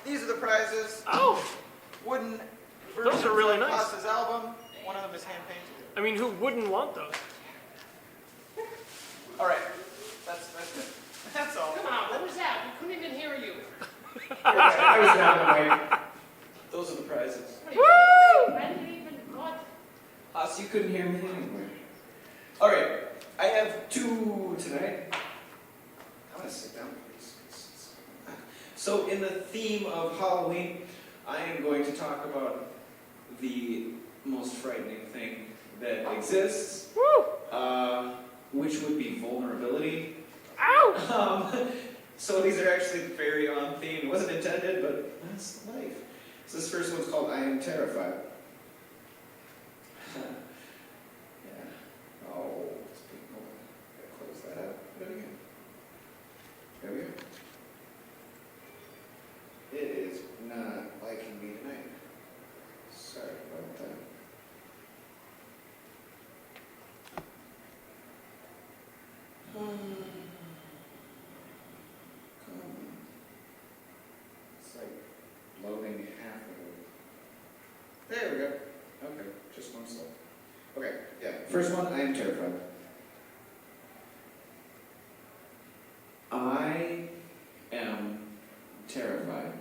These are the prizes. Oh, Wooden those are really nice. Haas's album. One of them is hand painted. I mean, who wouldn't want those? All right, that's it. That's all. Come on, what was that? We couldn't even hear you. I was down the mic. Those are the prizes. I didn't even got. Haas, you couldn't hear me anywhere. All right, I have two tonight. I'm gonna sit down, please. So, in the theme of Halloween, I am going to talk about the most frightening thing that exists, which would be vulnerability. Ow! So these are actually very on theme. It wasn't intended, but that's life. So this first one's called I Am Terrified. Yeah. Oh, it's big. Oh, gotta close that out. Put it again. There we go. It is not liking me tonight. Sorry about that. It's like loading half of it. There we go. Okay, just one slow. Okay, yeah. First one, I am terrified. I am terrified.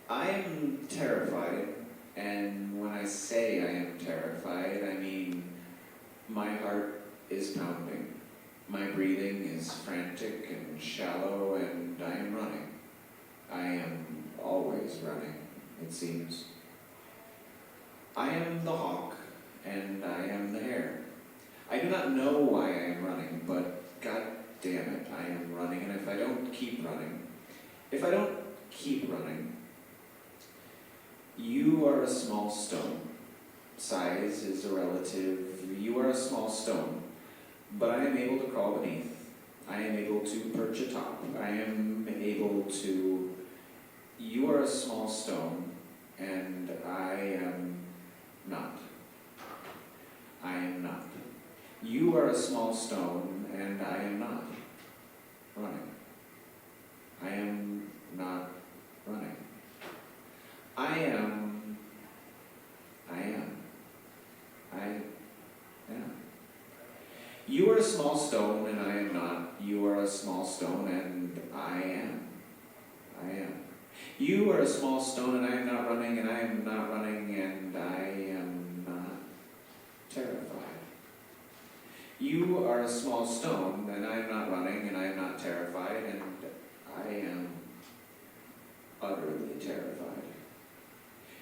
I am terrified, and when I say I am terrified, I mean my heart is pounding. My breathing is frantic and shallow, and I am running. I am always running, it seems. I am the hawk, and I am the hare. I do not know why I am running, but God damn it, I am running, and if I don't keep running, you are a small stone. Size is a relative. You are a small stone. But I am able to crawl beneath. I am able to perch atop. I am able to... You are a small stone, and I am not. I am not. You are a small stone, and I am not running. I am not running. I am. You are a small stone, and I am not. You are a small stone, and I am. I am. You are a small stone, and I am not running, and I am not running, and I am not terrified. You are a small stone, and I am not running, and I am not terrified, and I am utterly terrified.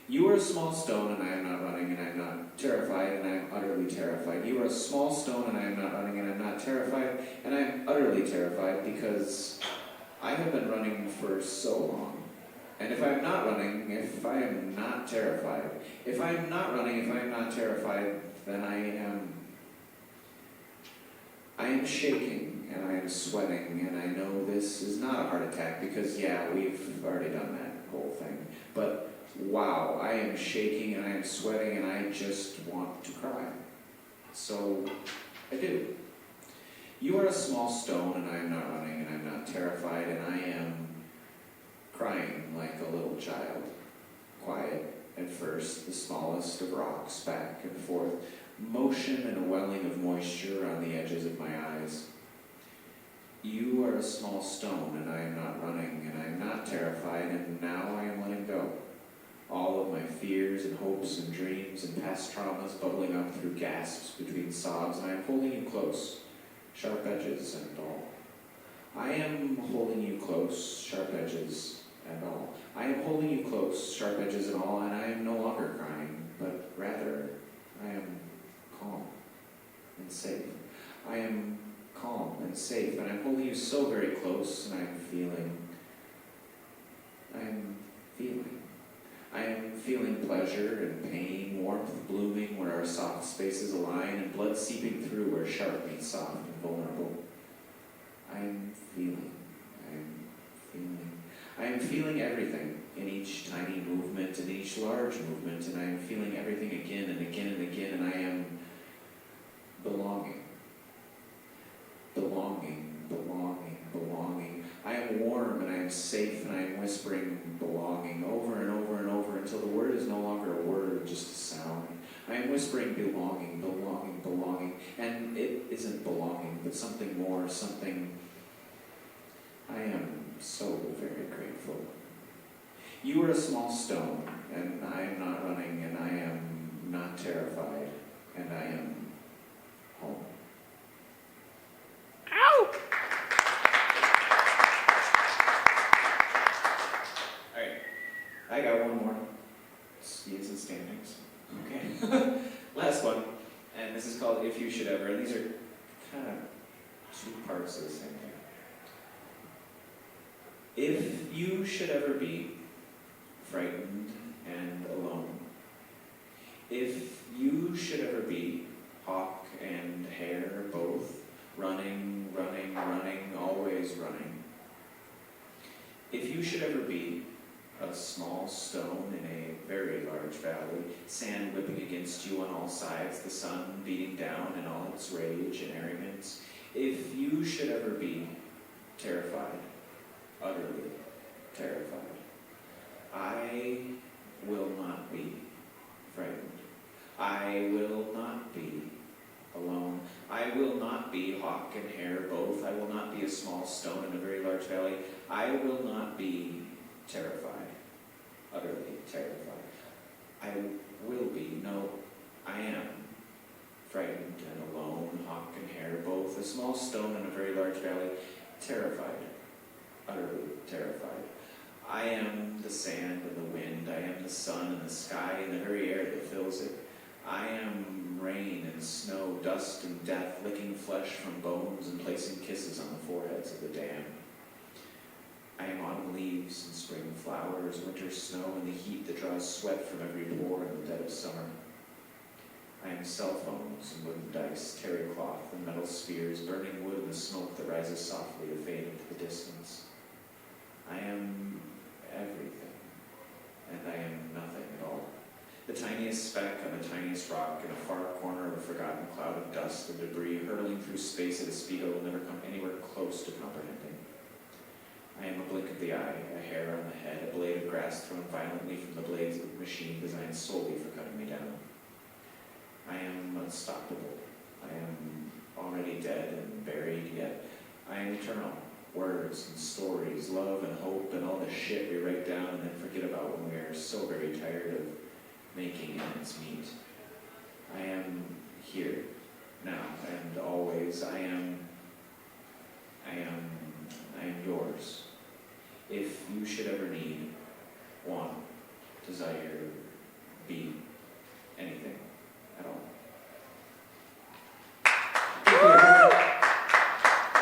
You are a small stone, and I am not running, and I am not terrified, and I am utterly terrified. You are a small stone, and I am not running, and I am not terrified, and I am utterly terrified because I have been running for so long. And if I am not running, if I am not terrified, if I am not running, if I am not terrified, then I am shaking, and I am sweating, and I know this is not a heart attack because, yeah, we've already done that whole thing. But wow, I am shaking and I am sweating and I just want to cry. So, I do. You are a small stone and I am not running and I am not terrified and I am crying like a little child. Quiet at first, the smallest of rocks, back and forth, motion and a welling of moisture on the edges of my eyes. You are a small stone and I am not running and I am not terrified and now I am letting go. All of my fears and hopes and dreams and past traumas bubbling up through gasps between sobs, and I am holding you close, sharp edges and all. I am holding you close, sharp edges and all. I am holding you close, sharp edges and all, and I am no longer crying, but rather I am calm and safe. I am calm and safe, and I'm holding you so very close, and I am feeling pleasure and pain, warmth blooming where our soft spaces align, and blood seeping through where sharp meets soft and vulnerable. I am feeling everything in each tiny movement and each large movement, and I am feeling everything again and again and again, and I am belonging. Belonging. I am warm and I am safe, and I am whispering belonging over and over and over until the word is no longer a word, just a sound. I am whispering belonging, belonging, belonging, and it isn't belonging, but something more, something. I am so very grateful. You are a small stone, and I am not running, and I am not terrified, and I am home. Ow! Alright, I got one more. Speeds and standings. Okay. Last one, and this is called If You Should Ever, and these are kind of two parts of the same thing. If you should ever be frightened and alone, if you should ever be hawk and hare both, running, running, running, always running, if you should ever be a small stone in a very large valley, sand whipping against you on all sides, the sun beating down in all its rage and arrogance, if you should ever be terrified, utterly terrified, I will not be frightened. I will not be alone. I will not be hawk and hare both. I will not be a small stone in a very large valley. I will not be terrified, utterly terrified. I will be, no, I am frightened and alone, hawk and hare both, a small stone in a very large valley, terrified, utterly terrified. I am the sand and the wind. I am the sun and the sky and the very air that fills it. I am rain and snow, dust and death, licking flesh from bones and placing kisses on the foreheads of the damned. I am autumn leaves and spring flowers, winter snow, and the heat that draws sweat from every pore in the dead of summer. I am cell phones and wooden dice, terry cloth and metal spheres, burning wood and the smoke that rises softly to fade into the distance. I am everything, and I am nothing at all. The tiniest speck on the tiniest rock in a far corner of a forgotten cloud of dust and debris, hurtling through space at a speed I will never come anywhere close to comprehending. I am a blink of the eye, a hair on the head, a blade of grass thrown violently from the blades of a machine designed solely for cutting me down. I am unstoppable. I am already dead and buried, yet I am eternal. Words and stories, love and hope, and all the shit we write down and then forget about when we are so very tired of making ends meet. I am here, now, and always. I am yours. If you should ever need, want, desire,